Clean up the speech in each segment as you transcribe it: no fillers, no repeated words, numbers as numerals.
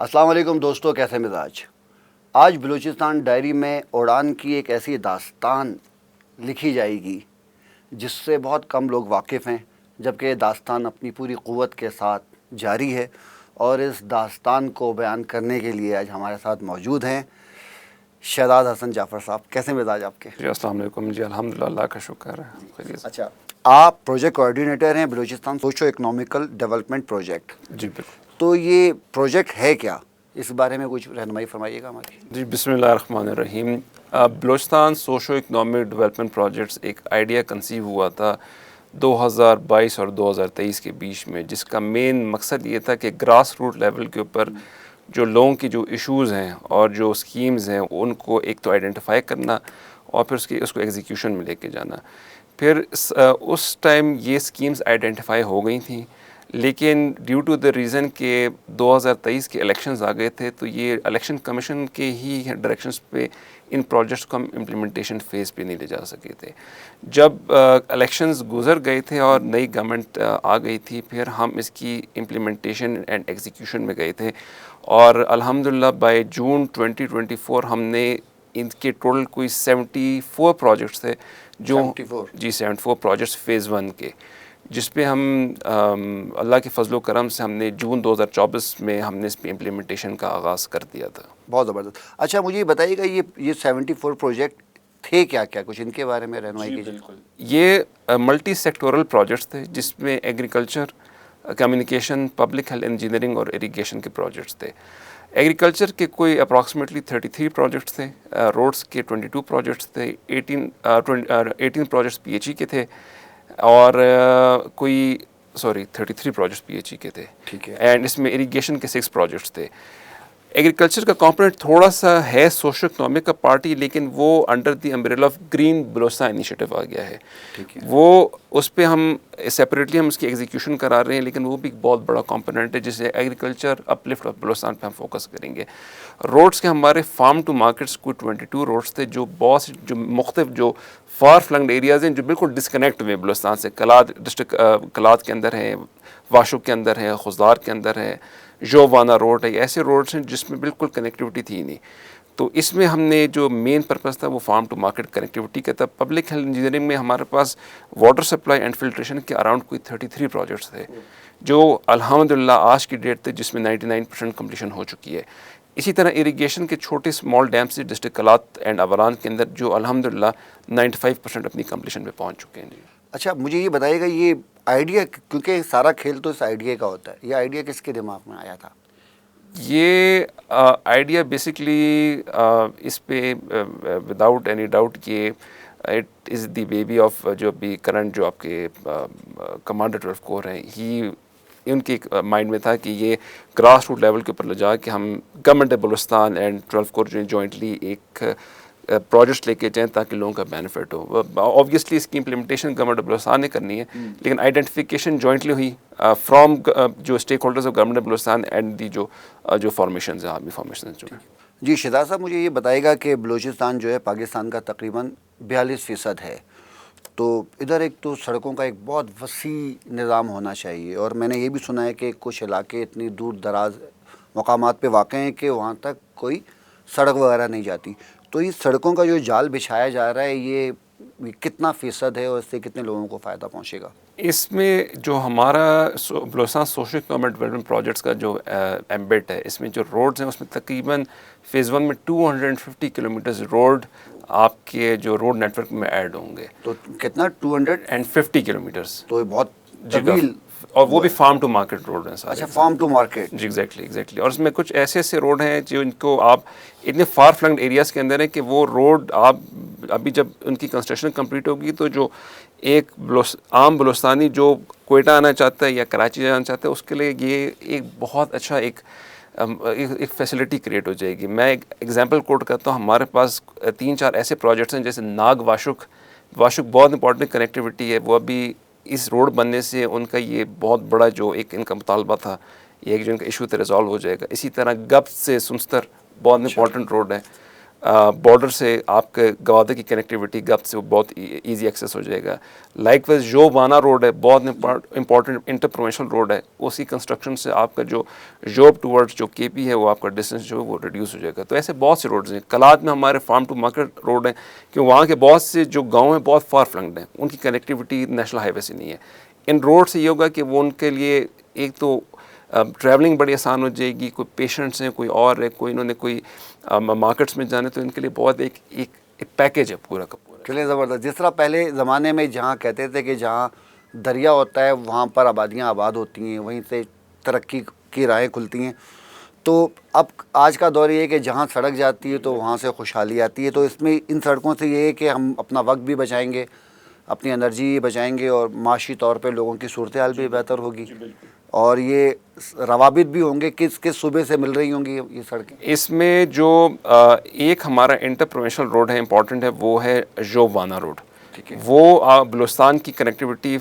السلام علیکم دوستو، کیسے مزاج؟ آج بلوچستان ڈائری میں اڑان کی ایک ایسی داستان لکھی جائے گی جس سے بہت کم لوگ واقف ہیں، جبکہ یہ داستان اپنی پوری قوت کے ساتھ جاری ہے، اور اس داستان کو بیان کرنے کے لیے آج ہمارے ساتھ موجود ہیں شہزاد حسن جعفر صاحب۔ کیسے مزاج آپ کے؟ جی السلام علیکم۔ جی الحمدللہ، اللہ کا شکر ہے، خیریت سے۔ اچھا، آپ پروجیکٹ کوآرڈینیٹر ہیں Balochistan socio economical development project. جی بالکل۔ تو یہ پروجیکٹ ہے کیا؟ اس بارے میں کچھ رہنمائی فرمائیے گا ہماری۔ جی بسم اللہ الرحمن الرحیم۔ Balochistan socio economic development projects ایک آئیڈیا کنسیو ہوا تھا 2022 اور 2023 کے بیچ میں، جس کا مین مقصد یہ تھا کہ گراس روٹ لیول کے اوپر جو لوگوں کی جو ایشوز ہیں اور جو اسکیمز ہیں ان کو ایک تو آئیڈینٹیفائی کرنا اور پھر اس کو ایگزیکیوشن میں لے کے جانا۔ پھر اس ٹائم یہ اسکیمز آئیڈینٹیفائی ہو گئی تھیں، لیکن ڈیو ٹو دا ریزن کہ 2023 کے الیکشنز آ گئے تھے، تو یہ الیکشن کمیشن کے ہی ڈائریکشنز پہ ان پروجیکٹس کو ہم امپلیمنٹیشن فیز پہ نہیں لے جا سکے تھے۔ جب الیکشنز گزر گئے تھے اور نئی گورنمنٹ آ گئی تھی، پھر ہم اس کی امپلیمنٹیشن اینڈ ایگزیکیوشن میں گئے تھے، اور الحمدللہ بائی جون 2024 ہم نے ان کے ٹوٹل کوئی 74 پروجیکٹس تھے جو 74 پروجیکٹس فیز 1 کے، جس پہ ہم اللہ کے فضل و کرم سے ہم نے جون 2024 میں ہم نے اس پہ امپلیمنٹیشن کا آغاز کر دیا تھا۔ بہت زبردست۔ اچھا مجھے یہ بتائیے گا، یہ 74 پروجیکٹ تھے کیا کچھ ان کے بارے میں رہنمائی کیجیے۔ بالکل، یہ ملٹی سیکٹورل پروجیکٹس تھے، جس میں agriculture, communication, public health engineering اور اریگیشن کے پروجیکٹس تھے۔ ایگریکلچر کے کوئی اپراکسیمیٹلی 33 پروجیکٹس تھے، روڈس کے 22 پروجیکٹس تھے، 18 پروجیکٹس پی ایچ ای کے تھے، اور 33 پروجیکٹس پی ایچ ای کے تھے، ٹھیک ہے، اینڈ اس میں اریگیشن کے 6 پروجیکٹس تھے۔ ایگریکلچر کا کمپوننٹ تھوڑا سا ہے سوشل اکنامک کا پارٹی، لیکن وہ under the umbrella of Green Balochistan Initiative آ گیا ہے۔ ٹھیک ہے، وہ اس پہ ہم سیپریٹلی ہم اس کی ایگزیکیوشن کرا رہے ہیں، لیکن وہ بھی ایک بہت بڑا کمپوننٹ ہے جسے ایگریکلچر اپلفٹ آف بلوچستان پہ ہم فوکس کریں گے۔ روڈس کے ہمارے فارم ٹو مارکیٹس کوئی 22 روڈس تھے، جو بہت جو مختلف جو فار فلنگڈ ایریاز ہیں، جو بالکل ڈسکنیکٹ ہوئے بلوچستان سے۔ کلاد ڈسٹرکٹ کلاد کے اندر ہے، واشوق کے اندر ہے، خزدار کے اندر ہے، جووانا روڈ ہے، ایسے روڈس ہیں جس میں بالکل کنیکٹیوٹی تھی نہیں۔ تو اس میں ہم نے جو مین پرپس تھا وہ فارم ٹو مارکیٹ کنیکٹیوٹی کا تھا۔ پبلک ہیلتھ انجینئرنگ میں ہمارے پاس واٹر سپلائی اینڈ فلٹریشن کے اراؤنڈ کوئی 33 پروجیکٹس تھے، جو الحمدللہ آج کی ڈیٹ تھے، جس میں 99% کمپلیشن ہو چکی ہے۔ اسی طرح اریگیشن کے چھوٹے اسمال ڈیمس سے ڈسٹرکٹ کلات اینڈ اوران کے اندر، جو الحمدللہ 95% اپنی کمپلیشن پہ پہنچ چکے ہیں۔ جی اچھا مجھے یہ بتائیے گا، یہ آئیڈیا، کیونکہ سارا کھیل تو اس آئیڈیا کا ہوتا ہے، یہ آئیڈیا کس کے دماغ میں آیا تھا؟ یہ آئیڈیا بیسکلی اس پہ وداؤٹ اینی ڈاؤٹ کہ it is the baby of جو ابھی کرنٹ جو آپ کے کمانڈر 12 کور ہیں، ان کے مائنڈ میں تھا کہ یہ گراس روٹ لیول کے اوپر لے جا کے ہم گورنمنٹ بلوچستان اینڈ 12 کور جو جوائنٹلی ایک پروجیکٹس لے کے جائیں تاکہ لوگوں کا بینیفٹ ہو۔ آبویسلی اس کی امپلیمنٹیشن گورنمنٹ بلوچستان نے کرنی ہے، لیکن آئیڈینٹیفیکیشن جوائنٹلی ہوئی فرام جو stake holders of government Balochistan and the جو فارمیشنز ہیں، آرمی فارمیشنز جو ہیں۔ جی شہزاد صاحب، مجھے یہ بتائیے گا کہ بلوچستان جو ہے پاکستان کا تقریباً 42% ہے، تو ادھر ایک تو سڑکوں کا ایک بہت وسیع نظام ہونا چاہیے، اور میں نے یہ بھی سنا ہے کہ کچھ علاقے اتنی دور دراز مقامات پہ واقع ہیں کہ وہاں تک کوئی سڑک وغیرہ نہیں جاتی۔ تو اس سڑکوں کا جو جال بچھایا جا رہا ہے، یہ کتنا فیصد ہے اور اس سے کتنے لوگوں کو فائدہ پہنچے گا؟ اس میں جو ہمارا Balochistan social economic development projects کا جو ایمبٹ ہے، اس میں جو روڈز ہیں اس میں تقریباً فیز 1 میں 250 کلومیٹرز روڈ آپ کے جو روڈ نیٹ ورک میں ایڈ ہوں گے۔ تو کتنا؟ 250 کلومیٹرز، تو یہ بہت جی، طویل، اور وہ بھی فارم ٹو مارکیٹ روڈ ہیں سارے۔ اچھا، فارم ٹو مارکیٹ، جی ایگزیکٹلی۔ اور اس میں کچھ ایسے روڈ ہیں جو ان کو آپ اتنے فار فلنگڈ ایریاز کے اندر ہیں کہ وہ روڈ آپ ابھی جب ان کی کنسٹرکشن کمپلیٹ ہوگی تو جو ایک عام بلوچستانی جو کوئٹہ آنا چاہتا ہے یا کراچی جانا چاہتا ہے، اس کے لیے یہ ایک بہت اچھا ایک فیسلٹی کریٹ ہو جائے گی۔ میں ایک ایگزامپل کوٹ کرتا ہوں، ہمارے پاس 3-4 ایسے پروجیکٹس ہیں، جیسے ناگ واشوق بہت امپورٹنٹ کنیکٹیوٹی ہے، وہ ابھی اس روڈ بننے سے ان کا یہ بہت بڑا جو ایک ان کا مطالبہ تھا، یہ ایک جو ان کا ایشو تھا ریزالو ہو جائے گا۔ اسی طرح گپ سے سنستر بہت امپورٹنٹ روڈ ہے۔ بارڈر سے آپ کے گوادر کی کنیکٹیوٹی گپ سے وہ بہت ایزی ایکسیس ہو جائے گا. لائک وائز جو وانا روڈ ہے بہت امپورٹنٹ انٹر پروونشل روڈ ہے, اس کی کنسٹرکشن سے آپ کا جو جوب ٹورڈز جو کے پی ہے وہ آپ کا ڈسٹینس جو ہے وہ ریڈیوس ہو جائے گا. تو ایسے بہت سے روڈز ہیں. کلات میں ہمارے فارم ٹو مارکیٹ روڈ ہیں, کہ وہاں کے بہت سے جو گاؤں ہیں بہت فار فلنگڈ ہیں, ان کی کنیکٹیوٹی نیشنل ہائی وے سے نہیں ہے. ان روڈ سے یہ ہوگا کہ وہ ان کے لیے ایک تو ٹریولنگ بڑی آسان ہو جائے گی. کوئی پیشنٹس ہیں, کوئی اور ہے, کوئی انہوں نے کوئی مارکیٹس میں جانے, تو ان کے لیے بہت ایک پیکیج ہے پورا کا پورا. چلیں زبردست. جس طرح پہلے زمانے میں جہاں کہتے تھے کہ جہاں دریا ہوتا ہے وہاں پر آبادیاں آباد ہوتی ہیں, وہیں سے ترقی کی راہیں کھلتی ہیں, تو اب آج کا دور یہ ہے کہ جہاں سڑک جاتی ہے تو وہاں سے خوشحالی آتی ہے. تو اس میں ان سڑکوں سے یہ ہے کہ ہم اپنا وقت بھی بچائیں گے, اپنی انرجی بچائیں گے, اور معاشی طور پہ لوگوں کی صورتحال بھی بہتر ہوگی, اور یہ روابط بھی ہوں گے. کس کس صوبے سے مل رہی ہوں گی یہ سڑکیں؟ اس میں جو ایک ہمارا انٹر پروونشل روڈ ہے امپورٹنٹ ہے, وہ ہے جوب وانا روڈ. وہ بلوچستان کی کنیکٹیوٹی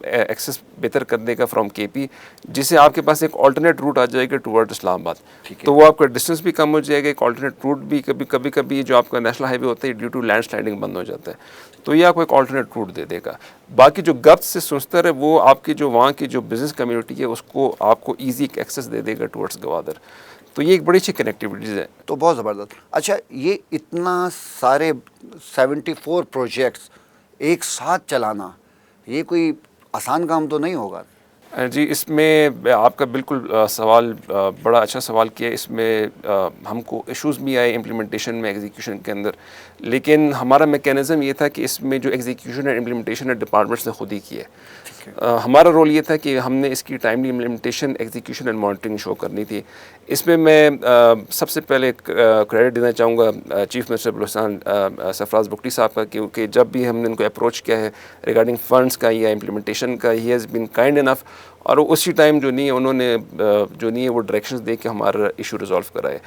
ایکسیس بہتر کر دے گا فرام کے پی, جس سے آپ کے پاس ایک آلٹرنیٹ روٹ آ جائے گا ٹورڈ اسلام آباد. تو وہ آپ کا ڈسٹینس بھی کم ہو جائے گا. ایک آلٹرنیٹ روٹ بھی کبھی جو آپ کا نیشنل ہائی وے ہوتا ہے ڈیو ٹو لینڈ سلائڈنگ بند ہو جاتا ہے, تو یہ آپ کو ایک آلٹرنیٹ روٹ دے دے گا. باقی جو گپت سے سنستر ہے وہ آپ کی جو وہاں کی جو بزنس کمیونٹی ہے اس کو آپ کو ایزی ایکسیس دے دے گا ٹورڈس گوادر. تو یہ ایک بڑی اچھی کنیکٹیوٹیز ہے. تو بہت زبردست. اچھا, یہ اتنا سارے 74 پروجیکٹس ایک ساتھ چلانا, یہ کوئی آسان کام تو نہیں ہوگا؟ جی, اس میں آپ کا بالکل سوال بڑا اچھا سوال کیا. اس میں ہم کو ایشوز بھی آئے امپلیمنٹیشن میں, ایگزیکیوشن کے اندر, لیکن ہمارا میکینزم یہ تھا کہ اس میں جو ایگزیکیوشن ہے امپلیمنٹیشن ہے ڈپارٹمنٹس نے خود ہی کی ہے. ہمارا رول یہ تھا کہ ہم نے اس کی timely implementation, execution and monitoring show کرنی تھی. اس میں سب سے پہلے کریڈٹ دینا چاہوں گا چیف منسٹر بلوچستان سرفراز بگٹی صاحب کا, کیونکہ جب بھی ہم نے ان کو اپروچ کیا ہے ریگارڈنگ فنڈس کا یا امپلیمنٹیشن کا, ہی ہیز بین کائنڈ انف, اور اسی ٹائم جو نہیں ہے انہوں نے جو نہیں ہے وہ ڈائریکشنز دے کے ہمارا ایشو ریزالو کرائے.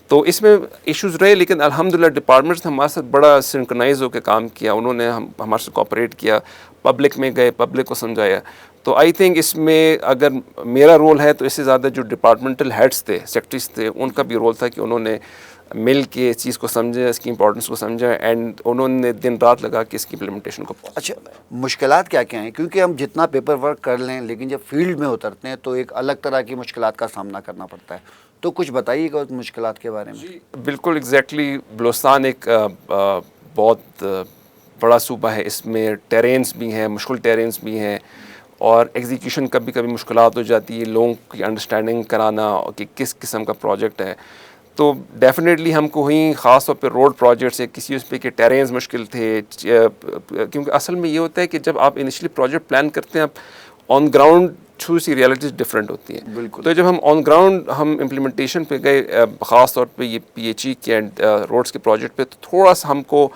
تو اس میں ایشوز رہے, لیکن الحمدللہ ڈپارٹمنٹس نے ہمارے ساتھ بڑا سنکرنائز ہو کے کام کیا. انہوں نے ہمارے سے کوآپریٹ کیا, پبلک میں گئے, پبلک کو سمجھایا. تو آئی تھنک اس میں اگر میرا رول ہے تو اس سے زیادہ جو ڈپارٹمنٹل ہیڈس تھے, سیکٹریز تھے, ان کا بھی رول تھا کہ انہوں نے مل کے اس چیز کو سمجھا, اس کی امپورٹنس کو سمجھا, اینڈ انہوں نے دن رات لگا کے اس کی امپلیمنٹیشن کو. اچھا, مشکلات کیا کیا ہیں؟ کیونکہ ہم جتنا پیپر ورک کر لیں لیکن جب فیلڈ میں اترتے ہیں تو ایک الگ طرح کی مشکلات کا سامنا کرنا پڑتا ہے. تو کچھ بتائیے گا اس مشکلات کے بارے میں. جی بالکل, ایگزیکٹلی. بلوچستان ایک بہت بڑا صوبہ ہے. اس میں ٹیرینس بھی ہیں, مشکل ٹیرینس بھی ہیں, اور ایگزیکیوشن کبھی مشکلات ہو جاتی ہے, لوگوں کی انڈرسٹینڈنگ کرانا کہ کس قسم کا پروجیکٹ ہے. تو ڈیفینیٹلی ہم کو ہوئی خاص طور پہ روڈ پروجیکٹس ہے, کسی اس پہ کہ ٹیرینس مشکل تھے, کیونکہ اصل میں یہ ہوتا ہے کہ جب آپ انیشلی پروجیکٹ پلان کرتے ہیں آپ آن گراؤنڈ تھوڑی سی ریالٹیز ڈفرینٹ ہوتی ہیں. بالکل. تو جب ہم آن گراؤنڈ ہم امپلیمنٹیشن پہ گئے, خاص طور پہ یہ پی ایچ ای کے روڈس کے پروجیکٹ پہ, تو تھوڑا سا ہم کو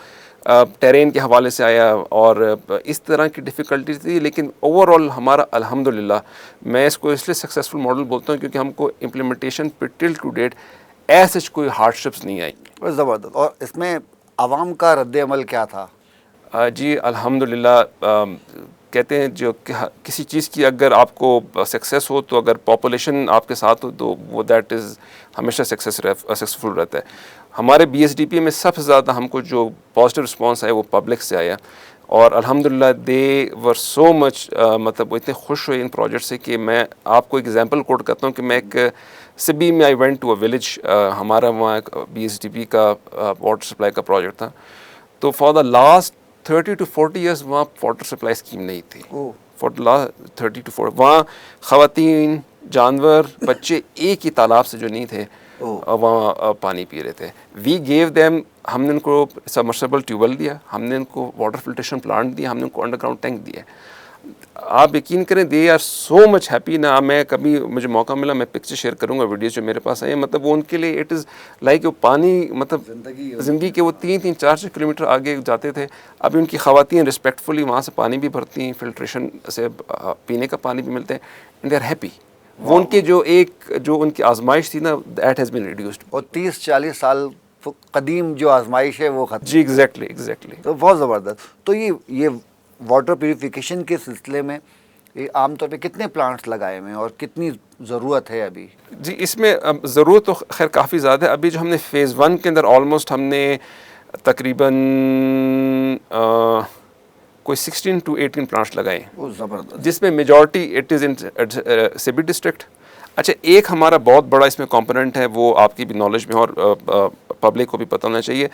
ٹیرین کے حوالے سے آیا اور اس طرح کی ڈیفیکلٹیز تھی. لیکن اوور آل ہمارا الحمدللہ, میں اس کو اس لیے سکسیزفل ماڈل بولتا ہوں کیونکہ ہم کو امپلیمنٹیشن پہ ٹل ٹو ڈیٹ ایسے کوئی ہارڈ شپس نہیں آئی. زبردست. اور اس میں عوام کا رد عمل کیا تھا؟ جی الحمدللہ, کہتے ہیں جو کسی چیز کی اگر آپ کو سکسیس ہو تو اگر پاپولیشن آپ کے ساتھ ہو تو وہ دیٹ از ہمیشہ سکسیسفل رہتا ہے. ہمارے بی ایس ڈی پی میں سب سے زیادہ ہم کو جو پازیٹیو رسپانس آیا وہ پبلک سے آیا, اور الحمدللہ دے ور سو مچ, مطلب وہ اتنے خوش ہوئے ان پروجیکٹ سے کہ میں آپ کو ایک ایگزامپل کوٹ کرتا ہوں کہ میں ایک سبی میں I went to a village, ہمارا وہاں ایک بی ایس ڈی پی کا واٹر سپلائی کا پروجیکٹ تھا. تو for the last 30 to 40 years وہاں واٹر سپلائی اسکیم نہیں تھی. فار دا لاسٹ 30 to 40 وہاں خواتین, جانور, بچے ایک ہی تالاب سے جو نہیں تھے وہاں پانی پی رہے تھے. وی گیو دیم, ہم نے ان کو سبمرسیبل ٹیوبویل دیا, ہم نے ان کو واٹر فلٹریشن پلانٹ دیا, ہم نے ان کو انڈر گراؤنڈ ٹینک دیا. آپ یقین کریں they are so much happy. نا میں کبھی مجھے موقع ملا میں پکچر شیئر کروں گا, ویڈیوز جو میرے پاس آئے ہیں, مطلب وہ ان کے لیے اٹ از لائک وہ پانی, مطلب زندگی کے وہ 3-4 کلومیٹر آگے جاتے تھے. اب ان کی خواتین رسپیکٹفلی وہاں سے پانی بھی بھرتی ہیں, فلٹریشن سے پینے کا پانی بھی ملتے ہیں, اینڈ دے آر ہیپی. وہ ان کے جو ان کی آزمائش تھی نا, دیٹ ہیز بین ریڈیوسڈ. اور 30-40 سال قدیم جو آزمائش ہے وہ ختم. جی ایگزیکٹلی. تو بہت زبردست. تو یہ واٹر پیوریفیکیشن کے سلسلے میں عام طور پہ کتنے پلانٹس لگائے ہوئے ہیں اور کتنی ضرورت ہے ابھی؟ جی اس میں ضرورت تو خیر کافی زیادہ ہے. ابھی جو ہم نے فیز 1 کے اندر آلموسٹ ہم نے تقریباً کوئی 16 to 18 پلانٹس لگائے ہیں, وہ زبردست. جس میں majority it is in Sibi district. اچھا ایک ہمارا بہت بڑا اس میں کمپوننٹ ہے, وہ آپ کی بھی نالج میں اور پبلک کو بھی پتہ ہونا چاہیے.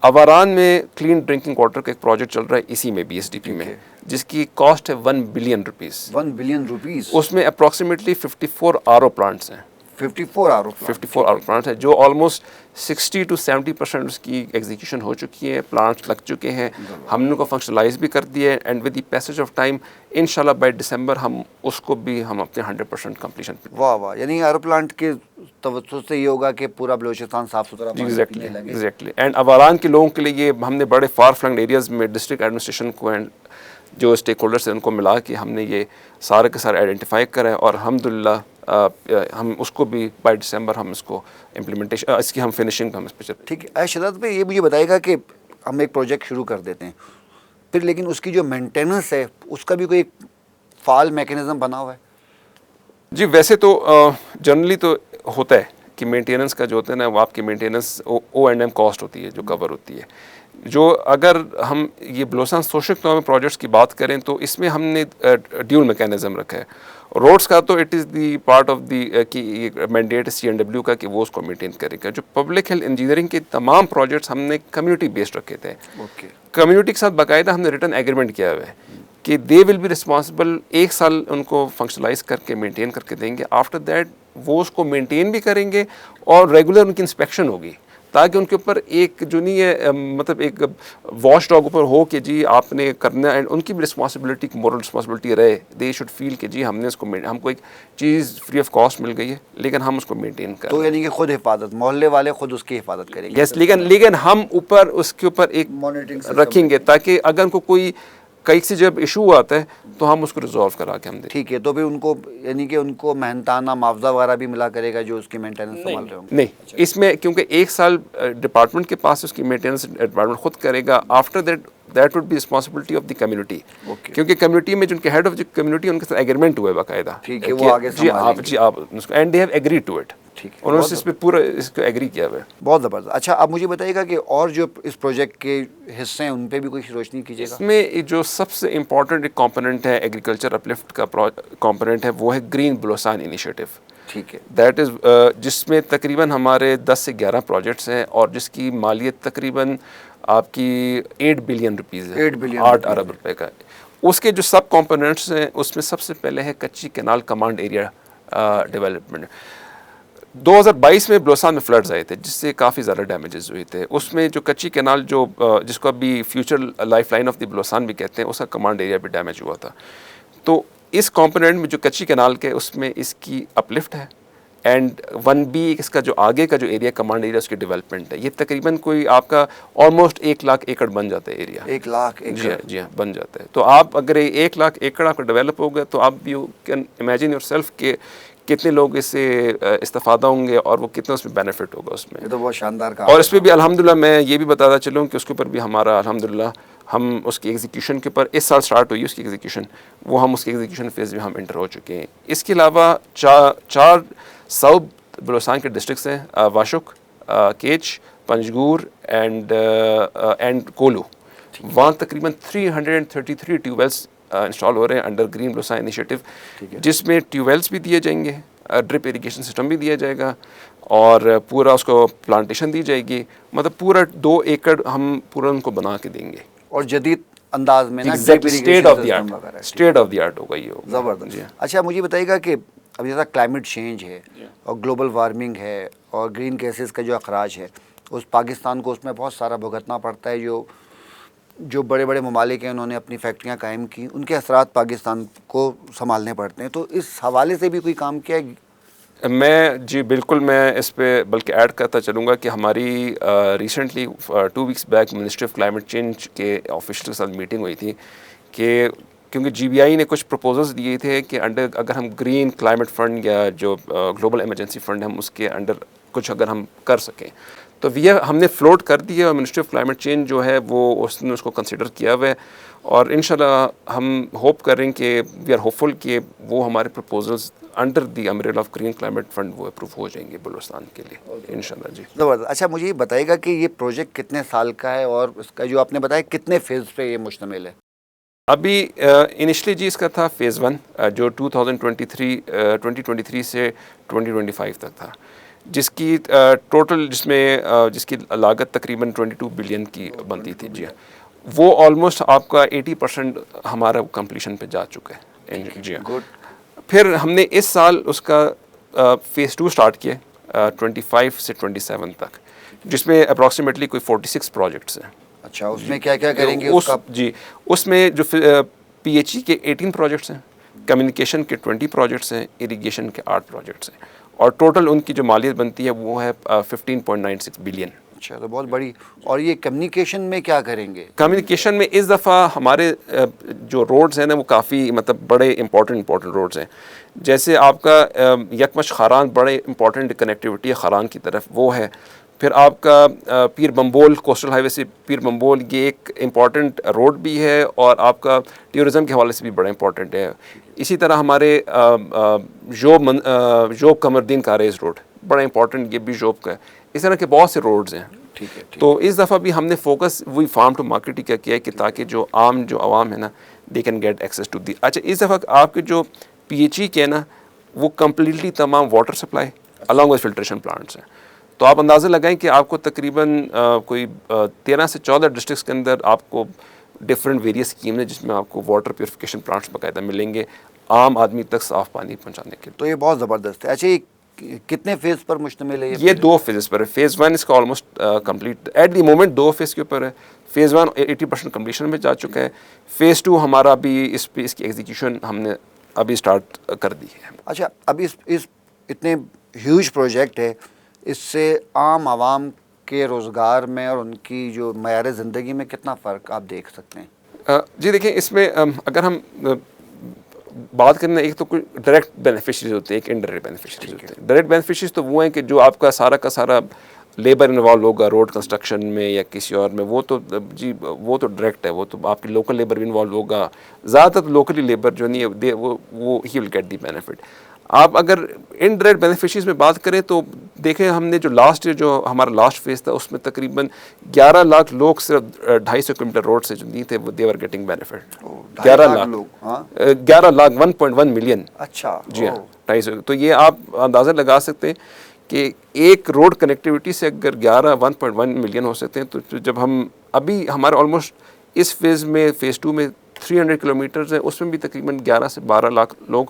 آواران میں کلین ڈرنکنگ واٹر کا ایک پروجیکٹ چل رہا ہے اسی میں BSDP میں, جس کی کاسٹ ہے 1 بلین روپیز. 1 billion rupees. اس میں اپروکسیمیٹلی 54 RO پلانٹس ہیں. 54 RO پلانٹ. 54 RO پلانٹس ہیں جو آلموسٹ 60 to 70% اس کی ایگزیکیوشن ہو چکی ہے, پلانٹس لگ چکے ہیں, ہم نے کو فنکشنلائز بھی کر دیا ہے. And with the passage of time انشاءاللہ بائی ڈسمبر ہم اس کو بھی ہم اپنے 100% کمپلیشن. واہ واہ, یعنی RO پلانٹ کے توسط سے یہ ہوگا کہ پورا بلوچستان صاف ستھرا ایگزیکٹلی. اینڈ آواران کے لوگوں کے لیے یہ ہم نے بڑے فار فلنگ ایریاز میں ڈسٹرکٹ ایڈمنسٹریشن کو اینڈ جو اسٹیک ہولڈرس ہیں ان کو ملا کے ہم نے یہ سارے کے سارے آئیڈینٹیفائی کرا ہے, اور الحمدللہ ہم اس کو بھی بائی ڈسمبر ہم اس کو امپلیمنٹیشن اس کی ہم فنشنگ ہم اس پہ چلتے. ٹھیک ہے. شہزاد بھائی یہ مجھے بتائے گا کہ ہم ایک پروجیکٹ شروع کر دیتے ہیں پھر, لیکن اس کی جو مینٹیننس ہے اس کا بھی کوئی ایک فعال میکینزم بنا ہوا ہے؟ جی ویسے تو جنرلی تو ہوتا ہے کہ مینٹیننس کا جو ہوتا ہے نا, وہ آپ کی مینٹیننس O&M کاسٹ ہوتی ہے جو کور ہوتی ہے. جو اگر ہم یہ بلوچستان سوشل اکنامک پروجیکٹس کی بات کریں تو اس میں ہم نے ڈیول میکینزم رکھا ہے. روڈس کا تو it is the part of the کی مینڈیٹ CNW کا کہ وہ اس کو مینٹین کرے گا. جو پبلک ہیلتھ انجینئرنگ کے تمام پروجیکٹس ہم نے کمیونٹی بیسڈ رکھے تھے. کمیونٹی کے ساتھ باقاعدہ ہم نے ریٹن ایگریمنٹ کیا ہوا ہے کہ دے ول بی رسپانسبل. 1 سال ان کو فنکشنلائز کر کے مینٹین کر کے دیں گے. آفٹر دیٹ وہ اس کو مینٹین بھی کریں گے اور ریگولر ان کی انسپیکشن ہوگی, تاکہ ان کے اوپر ایک جو نہیں ہے مطلب ایک واش ڈاگ اوپر ہو کہ جی آپ نے کرنا, اینڈ ان کی بھی رسپانسبلٹی مورل رسپانسبلٹی رہے. دے شوڈ فیل کہ جی ہم نے اس کو ہم کو ایک چیز فری آف کاسٹ مل گئی ہے لیکن ہم اس کو مینٹین کریں. تو یعنی کہ خود حفاظت, محلے والے خود اس کی حفاظت کریں گے. یس, لیکن ہم اوپر اس کے اوپر ایک مانیٹرنگ رکھیں گے تاکہ اگر ان کو کوئی کئی سے جب ایشو آتا ہے تو ہم اس کو ریزالو کرا کے ہم دیں. ٹھیک ہے. تو پھر ان کو یعنی کہ ان کو محنتانہ معاوضہ وغیرہ بھی ملا کرے گا جو اس کی مینٹیننس سنبھال رہے ہوں گے؟ نہیں, اس میں کیونکہ 1 سال ڈپارٹمنٹ کے پاس اس کی مینٹیننس ڈپارٹمنٹ خود کرے گا. After that would be responsibility of the community, کیونکہ کمیونٹی میں جن کے ہیڈ آف دی کمیونٹی ان کے ساتھ ایگریمنٹ ہوا ہے باقاعدہ. ٹھیک ہے, وہ آگے جی آپ and they have agreed to it. انہوں نے اس پہ پورا اس کو ایگری کیا ہوا ہے. بہت زبردست. اچھا اب مجھے بتائیے گا کہ اور جو اس پروجیکٹ کے حصے ہیں ان پہ بھی کوئی روشنی کیجیے گا. اس میں جو سب سے امپورٹنٹ ایک کمپوننٹ ہے ایگریکلچر اپلفٹ کا کمپوننٹ ہے, وہ ہے گرین بلوچستان انیشیٹو. ٹھیک ہے. دیٹ از جس میں تقریباً ہمارے 10 سے 11 پروجیکٹس ہیں اور جس کی مالیت تقریباً آپ کی 8 بلین روپیز ہے. 8 ارب روپے کا. اس کے جو سب کمپوننٹس ہیں اس میں سب سے پہلے ہے کچی کینال کمانڈ ایریا ڈیولپمنٹ. 2022 میں بلوچستان میں فلڈز آئے تھے جس سے کافی زیادہ ڈیمیجز ہوئے تھے. اس میں جو کچی کینال جو جس کو ابھی future life line of the Balochistan بھی کہتے ہیں, اس کا کمانڈ ایریا بھی ڈیمیج ہوا تھا. تو اس کمپوننٹ میں جو کچی کینال کے اس میں اس کی اپلفٹ ہے, اینڈ 1B اس کا جو آگے کا جو ایریا کمانڈ ایریا اس کی ڈیولپمنٹ ہے. یہ تقریباً کوئی آپ کا آلموسٹ 1 لاکھ ایکڑ بن جاتا ہے ایریا. 1 لاکھ ایکڑ. جی ہاں بن جاتا ہے. تو آپ اگر 1 لاکھ ایکڑ آپ کا ڈیولپ ہوگا تو آپ you can imagine your self کہ کتنے لوگ اس سے استفادہ ہوں گے اور وہ کتنا اس میں بینیفٹ ہوگا اس میں. یہ تو بہت شاندار کام. اور اس پہ بھی الحمدللہ میں یہ بھی بتاتا چلوں کہ اس کے اوپر بھی ہمارا الحمدللہ ہم اس کی ایگزیکیوشن کے اوپر اس سال سٹارٹ ہوئی اس کی ایگزیکیوشن, وہ ہم اس کی ایگزیکیوشن فیز میں ہم انٹر ہو چکے ہیں. اس کے علاوہ 4 ساؤتھ بلوچستان کے ڈسٹرکٹس ہیں, واشک, کیچ, پنجگور اینڈ کولو. وہاں تقریباً 333 ٹیوب ویلس انسٹال ہو رہے ہیں انڈر گرین بلوچستان انیشیٹو, جس میں ٹیوب ویلس بھی دیے جائیں گے, ڈرپ اریگیشن سسٹم بھی دیا جائے گا اور پورا اس کو پلانٹیشن دی جائے گی. مطلب پورا 2 ایکڑ ہم پورا ان کو بنا کے دیں گے اور جدید انداز میں نا اسٹیٹ آف دی آرٹ ہوگا یہ. زبردست. اچھا مجھے بتائیے گا کہ اب جیسا کلائمیٹ چینج ہے اور گلوبل وارمنگ ہے اور گرین گیسز کا جو اخراج ہے, اس پاکستان کو اس میں بہت سارا بھگتنا پڑتا ہے. جو بڑے بڑے ممالک ہیں انہوں نے اپنی فیکٹریاں قائم کی, ان کے اثرات پاکستان کو سنبھالنے پڑتے ہیں. تو اس حوالے سے بھی کوئی کام کیا ہے؟ میں جی بالکل, میں اس پہ بلکہ ایڈ کرتا چلوں گا کہ ہماری recently 2 weeks back ministry of climate change کے آفیشل کے ساتھ میٹنگ ہوئی تھی کہ کیونکہ GBI نے کچھ پروپوزلز دیے تھے کہ اگر ہم گرین کلائمیٹ فنڈ یا جو گلوبل ایمرجنسی فنڈ ہم اس کے انڈر کچھ اگر ہم کر سکیں تو ہم نے فلوٹ کر دی ہے اور منسٹری آف کلائمیٹ چینج جو ہے وہ اس نے اس کو کنسیڈر کیا ہوا ہے، اور انشاءاللہ ہم ہوپ کر رہے ہیں کہ وی آر ہوپ فل کہ وہ ہمارے proposals under the umbrella of green climate fund وہ اپروو ہو جائیں گے بلوچستان کے لیے انشاءاللہ. جی زبردست. اچھا مجھے یہ بتائیے گا کہ یہ پروجیکٹ کتنے سال کا ہے اور اس کا جو آپ نے بتایا کتنے فیز پہ یہ مشتمل ہے؟ ابھی انیشلی جی اس کا تھا فیز 1 جو 2023 سے 2025 تک تھا، جس کی ٹوٹل جس کی لاگت تقریباً 22 بلین کی بنتی تھی. جی وہ آلموسٹ آپ کا 80% ہمارا کمپلیشن پہ جا چکا ہے. جی گڈ. پھر ہم نے اس سال اس کا فیز 2 اسٹارٹ کیا 25 سے 27 تک، جس میں اپروکسیمیٹلی کوئی 46 پروجیکٹس ہیں. اچھا اس میں کیا کیا کریں گے اس کا؟ جی اس میں جو پی ایچ ای کے 18 پروجیکٹس ہیں، کمیونیکیشن کے 20 پروجیکٹس ہیں، اریگیشن کے 8 پروجیکٹس ہیں، اور ٹوٹل ان کی جو مالیت بنتی ہے وہ ہے 15.96 بلین. اچھا تو بہت بڑی. اور یہ کمیونیکیشن میں کیا کریں گے؟ کمیونیکیشن میں اس دفعہ ہمارے جو روڈز ہیں نا وہ کافی مطلب بڑے امپورٹنٹ روڈز ہیں. جیسے آپ کا یکمش خاران بڑے امپورٹنٹ کنیکٹیوٹی ہے خاران کی طرف، وہ ہے. پھر آپ کا پیر بمبول کوسٹل ہائی وے سے پیر بمبول یہ ایک امپورٹنٹ روڈ بھی ہے، اور آپ کا ٹیورزم کے حوالے سے بھی بڑا امپورٹنٹ ہے. اسی طرح ہمارے جوب قمردین کاریز روڈ بڑا امپورٹنٹ، یہ بھی جوب کا ہے. اس طرح کے بہت سے روڈز ہیں. ٹھیک ہے. تو اس دفعہ بھی ہم نے فوکس وہی فارم ٹو مارکیٹ ہی کیا ہے کہ تاکہ جو عوام ہے نا they can get access to the. اچھا اس دفعہ آپ کے جو پی ایچ ای کے نا وہ کمپلیٹلی تمام water supply along with filtration plants ہیں. تو آپ اندازہ لگائیں کہ آپ کو تقریباً کوئی 13 سے 14 ڈسٹرکس کے اندر آپ کو ڈفرینٹ ویریس اسکیم ہیں جس میں آپ کو واٹر پیوریفیکیشن پلانٹس باقاعدہ ملیں گے عام آدمی تک صاف پانی پہنچانے کے لیے. تو یہ بہت زبردست ہے. اچھا یہ کتنے فیز پر مشتمل ہے؟ یہ 2 فیزز پر ہے. فیز 1 اس کا almost complete at the moment 2 phase کے اوپر ہے. فیز 1 80% کمپلیشن میں جا چکا ہے. فیز 2 ہمارا بھی اس کی ایگزیکیوشن ہم نے ابھی اسٹارٹ کر دی ہے. اچھا ابھی اس اتنے ہیوج پروجیکٹ ہے، اس سے عام عوام کے روزگار میں اور ان کی جو معیار زندگی میں کتنا فرق آپ دیکھ سکتے ہیں؟ جی دیکھیں اس میں اگر ہم بات کرنا، ایک تو کوئی ڈائریکٹ بینیفیشریز ہوتے ہیں، ایک انڈائریکٹ بینیفیشریز ہوتے ہیں. ڈائریکٹ بینیفیشریز تو وہ ہیں کہ جو آپ کا سارا لیبر انوالو ہوگا روڈ کنسٹرکشن میں یا کسی اور میں، وہ تو ڈائریکٹ ہے. وہ تو آپ کی لوکل لیبر بھی انوالو ہوگا. زیادہ تر لوکلی لیبر جو نہیں ہے وہ ہی ول گیٹ دی بینیفٹ. آپ اگر انڈائریکٹ بینیفیشریز میں بات کریں تو دیکھیں ہم نے جو ہمارا لاسٹ فیز تھا اس میں تقریباً 11 لاکھ لوگ صرف 250 کلومیٹر روڈ سے جو نہیں تھے وہ they are getting benefit. 11 lakh 1.1 million. اچھا جی ہاں 250. تو یہ آپ اندازہ لگا سکتے ہیں کہ ایک روڈ کنیکٹیوٹی سے اگر 1.1 ملین ہو سکتے ہیں، تو جب ہم ابھی ہمارا آلموسٹ اس فیز میں فیز 2 میں 300 کلومیٹرز ہیں، اس میں بھی تقریباً 11 سے 12 لاکھ لوگ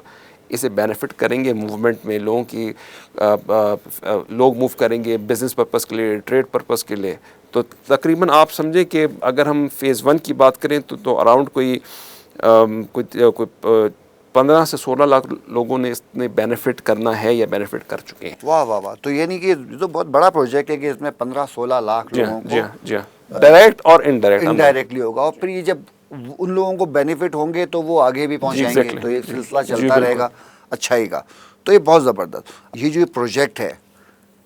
اسے بینیفٹ کریں گے. موومنٹ میں لوگ موو کریں گے بزنس پرپز کے لیے، ٹریڈ پرپز کے لیے. تو تقریباً آپ سمجھیں کہ اگر ہم فیز 1 کی بات کریں تو اراؤنڈ کوئی 15 سے 16 لاکھ لوگوں نے اس نے بینیفٹ کرنا ہے یا بینیفٹ کر چکے ہیں. واہ واہ واہ. تو یعنی کہ یہ تو بہت بڑا پروجیکٹ ہے کہ اس میں 15-16 لاکھ لوگوں کو ڈائریکٹ اور انڈائریکٹلی ہوگا. اور پھر یہ جب ان لوگوں کو بینیفٹ ہوں گے تو وہ آگے بھی پہنچائیں گے. تو یہ سلسلہ چلتا رہے گا اچھائی کا. تو یہ بہت زبردست. یہ جو پروجیکٹ ہے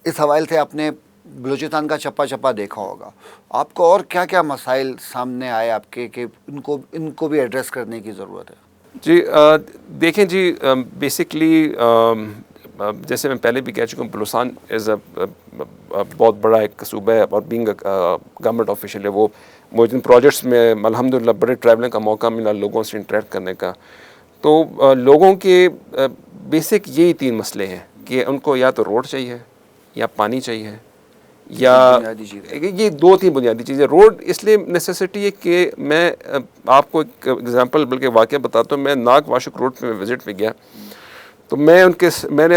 اس حوالے سے آپ نے بلوچستان کا چپا دیکھا ہوگا. آپ کو اور کیا کیا مسائل سامنے آئے آپ کے کہ ان کو بھی ایڈریس کرنے کی ضرورت ہے؟ جی دیکھیں جی بیسکلی جیسے میں پہلے بھی کہہ چکا ہوں بلوچستان از اے بہت بڑا ایک صوبہ ہے، اور بینگ گورنمنٹ آفیشیل ہے. وہ مجھے ان پروجیکٹس میں الحمدللہ بڑے ٹریولنگ کا موقع ملا لوگوں سے انٹریکٹ کرنے کا. تو لوگوں کے بیسک یہی 3 مسئلے ہیں کہ ان کو یا تو روڈ چاہیے یا پانی چاہیے یا یہ 2-3 بنیادی چیزیں. روڈ اس لیے نیسیسٹی ہے کہ میں آپ کو ایک ایگزامپل بلکہ واقعہ بتاتا ہوں. میں ناگ واشک روڈ پہ وزٹ پہ گیا تو میں نے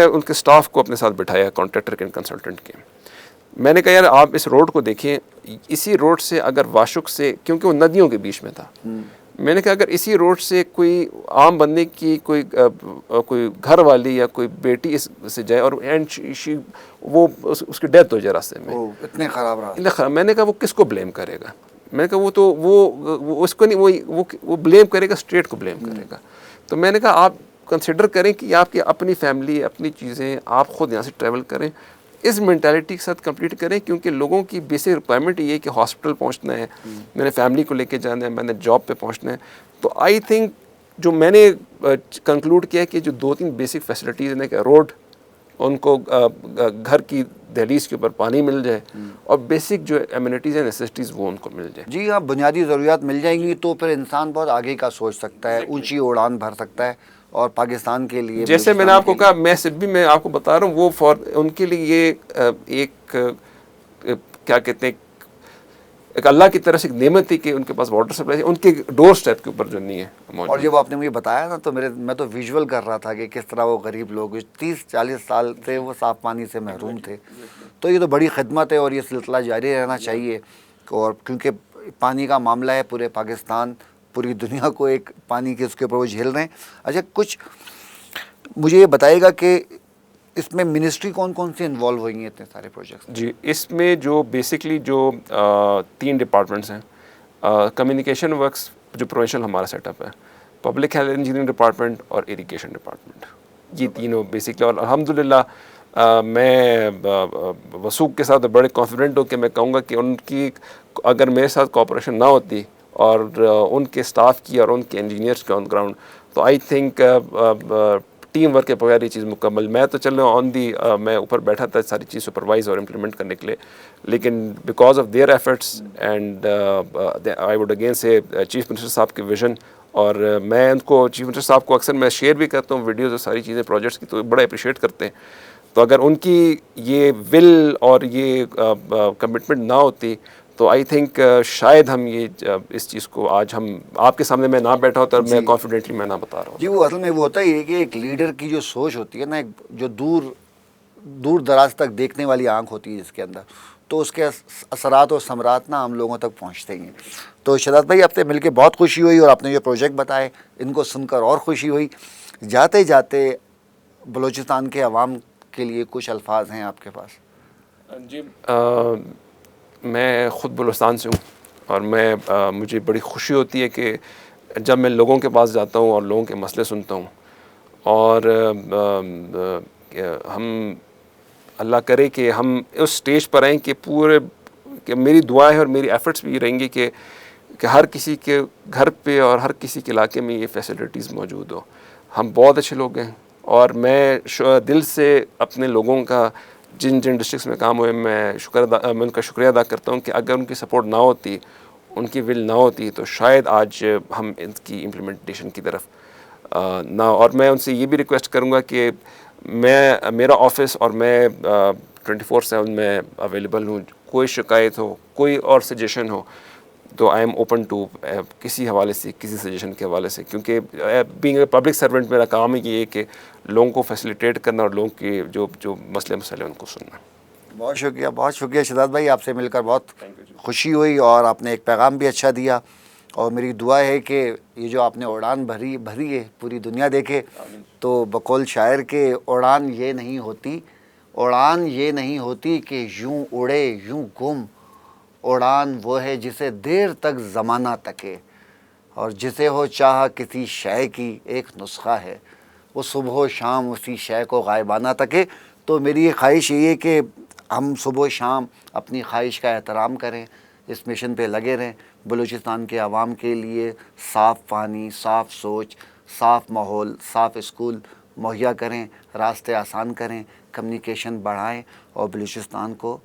ان کے سٹاف کو اپنے ساتھ بٹھایا، کانٹریکٹر کے کنسلٹنٹ کے. میں نے کہا یار آپ اس روڈ کو دیکھیں، اسی روڈ سے اگر واشک سے، کیونکہ وہ ندیوں کے بیچ میں تھا، میں نے کہا اگر اسی روڈ سے کوئی عام بندے کی کوئی گھر والی یا کوئی بیٹی اس سے جائے اور وہ اس کی ڈیتھ ہو جائے راستے میں، اتنے خراب میں نے کہا وہ کس کو بلیم کرے گا؟ میں نے کہا وہ تو وہ اس کو نہیں، وہ بلیم کرے گا، اسٹیٹ کو بلیم کرے گا. تو میں نے کہا آپ کنسیڈر کریں کہ آپ کی اپنی فیملی، اپنی چیزیں، آپ خود یہاں سے ٹریول کریں اس مینٹیلٹی کے ساتھ کمپلیٹ کریں, کیونکہ لوگوں کی بیسک ریکوائرمنٹ یہ ہے کہ ہاسپٹل پہنچنا ہے, میں نے فیملی کو لے کے جانا ہے, میں نے جاب پہ پہنچنا ہے. تو آئی تھنک جو میں نے کنکلوڈ کیا کہ جو 2-3 بیسک فیسلٹیز ہیں کہ روڈ, ان کو گھر کی دہلیز کے اوپر پانی مل جائے, اور بیسک جو ایمینٹیز ہیں نیسیسٹیز وہ ان کو مل جائے. جی ہاں, بنیادی ضروریات مل جائیں گی تو پھر انسان بہت آگے کا سوچ سکتا ہے, اونچی اڑان بھر سکتا ہے. اور پاکستان کے لیے, جیسے میں نے آپ کو کہا, میں صرف بھی میں آپ کو بتا رہا ہوں, وہ ان کے لیے یہ ایک کیا کہتے ہیں, ایک اللہ کی طرف سے ایک نعمت تھی کہ ان کے پاس واٹر سپلائی ان کے ڈور اسٹیپ کے اوپر جو نہیں ہے موجود. اور جب آپ نے مجھے بتایا نا تو میں تو ویژول کر رہا تھا کہ کس طرح وہ غریب لوگ 30-40 سال سے وہ صاف پانی سے محروم تھے. تو یہ تو بڑی خدمت ہے اور یہ سلسلہ جاری رہنا چاہیے. اور کیونکہ پانی کا معاملہ ہے, پورے پاکستان پوری دنیا کو ایک پانی کے اس کے اوپر وہ جھیل رہے ہیں. اچھا, کچھ مجھے یہ بتائے گا کہ اس میں منسٹری کون کون سی انوالو ہوئی ہیں اتنے سارے پروجیکٹس؟ جی, اس میں جو بیسکلی جو 3 ڈپارٹمنٹس ہیں, کمیونیکیشن ورکس جو پروفیشنل ہمارا سیٹ اپ ہے, پبلک ہیلتھ انجینئرنگ ڈپارٹمنٹ اور اریگیشن ڈپارٹمنٹ, یہ تینوں بیسکلی. اور الحمدللہ میں وثوق کے ساتھ بڑے کانفیڈنٹ ہوں کہ میں کہوں گا کہ ان کی اگر میرے ساتھ کوآپریشن نہ ہوتی اور ان کے اسٹاف کی اور ان کے انجینئرس کے آن گراؤنڈ, تو آئی تھنک ٹیم ورک کے بغیر یہ چیز مکمل. میں تو چلو میں اوپر بیٹھا تھا ساری چیز سپروائز اور امپلیمنٹ کرنے کے لیے, لیکن because of their efforts and I would again سے چیف منسٹر صاحب کے ویژن, اور میں ان کو چیف منسٹر صاحب کو اکثر میں شیئر بھی کرتا ہوں ویڈیوز اور ساری چیزیں پروجیکٹس کی, تو بڑا اپریشیٹ کرتے ہیں. تو اگر ان کی یہ ول اور یہ کمٹمنٹ نہ ہوتی تو آئی تھنک شاید ہم یہ اس چیز کو آج ہم آپ کے سامنے میں نہ بیٹھا ہوتا, اور میں کانفیڈنٹلی میں نہ بتا رہا ہوں. جی, وہ اصل میں وہ ہوتا ہی ہے کہ ایک لیڈر کی جو سوچ ہوتی ہے نا, ایک جو دور دراز تک دیکھنے والی آنکھ ہوتی ہے جس کے اندر, تو اس کے اثرات اور ثمرات نا ہم لوگوں تک پہنچتے ہی ہیں. تو شہزاد بھائی, آپ سے مل کے بہت خوشی ہوئی, اور آپ نے جو پروجیکٹ بتائے ان کو سن کر اور خوشی ہوئی. جاتے جاتے بلوچستان کے عوام کے لیے کچھ الفاظ ہیں آپ کے پاس؟ جی, میں خود بلوچستان سے ہوں, اور مجھے بڑی خوشی ہوتی ہے کہ جب میں لوگوں کے پاس جاتا ہوں اور لوگوں کے مسئلے سنتا ہوں, اور ہم اللہ کرے کہ ہم اس سٹیج پر آئیں کہ میری دعائیں اور میری ایفرٹس بھی رہیں گی کہ ہر کسی کے گھر پہ اور ہر کسی کے علاقے میں یہ فیسلٹیز موجود ہو. ہم بہت اچھے لوگ ہیں, اور میں دل سے اپنے لوگوں کا جن ڈسٹرکس میں کام ہوئے میں ان کا شکریہ ادا کرتا ہوں کہ اگر ان کی سپورٹ نہ ہوتی, ان کی ول نہ ہوتی, تو شاید آج ہم ان کی امپلیمنٹیشن کی طرف نہ. اور میں ان سے یہ بھی ریکویسٹ کروں گا کہ میرا آفس اور میں 24/7 میں اویلیبل ہوں. کوئی شکایت ہو, کوئی اور سجیشن ہو, تو آئی ایم اوپن ٹو کسی حوالے سے, کسی سجیشن کے حوالے سے, کیونکہ بینگ اے پبلک سرونٹ میرا کام ہی یہ ہے کہ لوگوں کو فیسیلیٹیٹ کرنا اور لوگوں کے جو مسئلے ان کو سننا. بہت شکریہ شہزاد بھائی, آپ سے مل کر بہت خوشی ہوئی, اور آپ نے ایک پیغام بھی اچھا دیا. اور میری دعا ہے کہ یہ جو آپ نے اڑان بھری ہے پوری دنیا دیکھے. تو بقول شاعر کے اڑان یہ نہیں ہوتی کہ یوں اڑے یوں گم. اڑان وہ ہے جسے دیر تک زمانہ تکے, اور جسے ہو چاہا کسی شے کی ایک نسخہ ہے, وہ صبح و شام اسی شے کو غائبانہ تکے. تو میری یہ خواہش یہ ہے کہ ہم صبح و شام اپنی خواہش کا احترام کریں, اس مشن پہ لگے رہیں. بلوچستان کے عوام کے لیے صاف پانی, صاف سوچ, صاف ماحول, صاف اسکول مہیا کریں, راستے آسان کریں, کمیونیکیشن بڑھائیں, اور بلوچستان کو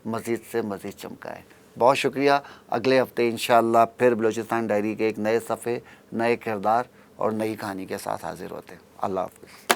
مزید سے مزید چمکائیں. بہت شکریہ. اگلے ہفتے انشاءاللہ پھر بلوچستان ڈائری کے ایک نئے صفحے, نئے کردار اور نئی کہانی کے ساتھ حاضر ہوتے ہیں. اللہ حافظ.